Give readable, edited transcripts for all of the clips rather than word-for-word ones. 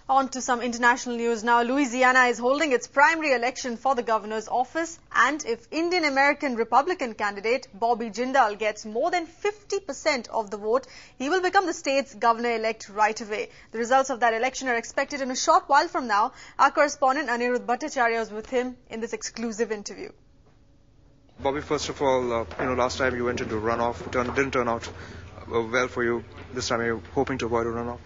On to some international news now. Louisiana is holding its primary election for the governor's office, and if Indian-American Republican candidate Bobby Jindal gets more than 50% of the vote, he will become the state's governor-elect right away. The results of that election are expected in a short while from now. Our correspondent Anirudh Bhattacharyya was with him in this exclusive interview. Bobby, first of all, last time you went into runoff, didn't turn out well for you. This time you're hoping to avoid a runoff.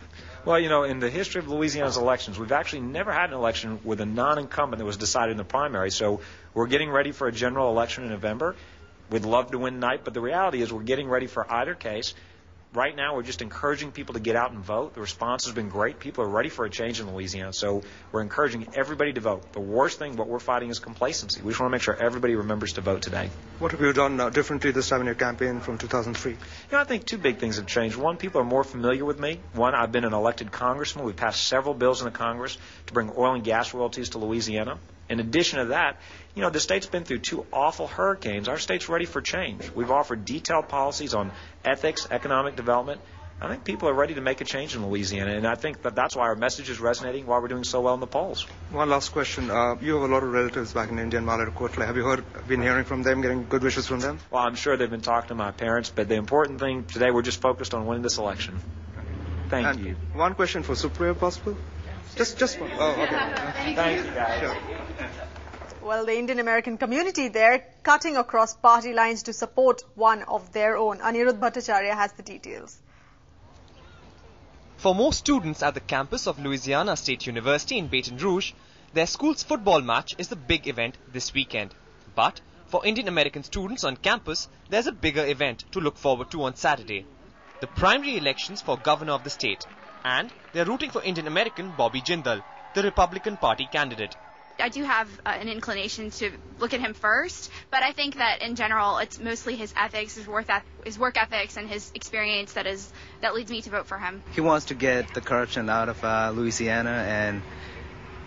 Well, in the history of Louisiana's elections, we've actually never had an election with a non-incumbent that was decided in the primary. So we're getting ready for a general election in November. We'd love to win tonight, but the reality is we're getting ready for either case. Right now, we're just encouraging people to get out and vote. The response has been great. People are ready for a change in Louisiana, so we're encouraging everybody to vote. The worst thing, what we're fighting, is complacency. We just want to make sure everybody remembers to vote today. What have you done differently this time in your campaign from 2003? I think two big things have changed. One, people are more familiar with me. One, I've been an elected congressman. We've passed several bills in the Congress to bring oil and gas royalties to Louisiana. In addition to that, the state's been through two awful hurricanes. Our state's ready for change. We've offered detailed policies on ethics, economic development. I think people are ready to make a change in Louisiana, and I think that's why our message is resonating, why we're doing so well in the polls. One last question. You have a lot of relatives back in India and Malakotla. Have you been hearing from them, getting good wishes from them? Well, I'm sure they've been talking to my parents, but the important thing today, we're just focused on winning this election. Thank you. One question for Supriya, possible? Just one. Oh, okay. Thank you, guys. Sure. Well, the Indian-American community there cutting across party lines to support one of their own. Anirudh Bhattacharyya has the details. For most students at the campus of Louisiana State University in Baton Rouge, their school's football match is the big event this weekend. But for Indian-American students on campus, there's a bigger event to look forward to on Saturday: the primary elections for governor of the state. And they're rooting for Indian-American Bobby Jindal, the Republican Party candidate. I do have an inclination to look at him first, but I think that in general it's mostly his ethics, his work ethics, and his experience that leads me to vote for him. He wants to get the corruption out of Louisiana and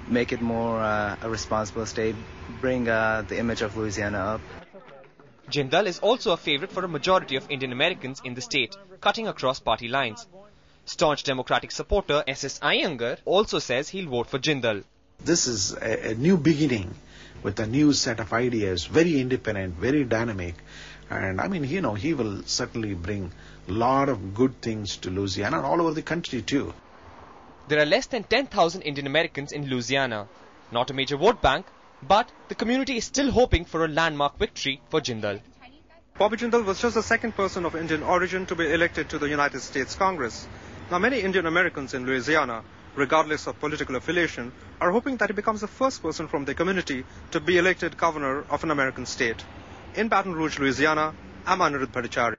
make it more a responsible state, bring the image of Louisiana up. Jindal is also a favorite for a majority of Indian Americans in the state, cutting across party lines. Staunch Democratic supporter S.S. Iyengar also says he'll vote for Jindal. This is a new beginning with a new set of ideas, very independent, very dynamic. And he will certainly bring a lot of good things to Louisiana and all over the country too. There are less than 10,000 Indian Americans in Louisiana. Not a major vote bank, but the community is still hoping for a landmark victory for Jindal. Bobby Jindal was just the second person of Indian origin to be elected to the United States Congress. Now, many Indian Americans in Louisiana, regardless of political affiliation, are hoping that he becomes the first person from their community to be elected governor of an American state. In Baton Rouge, Louisiana, I'm Anirudh Bhattacharyya.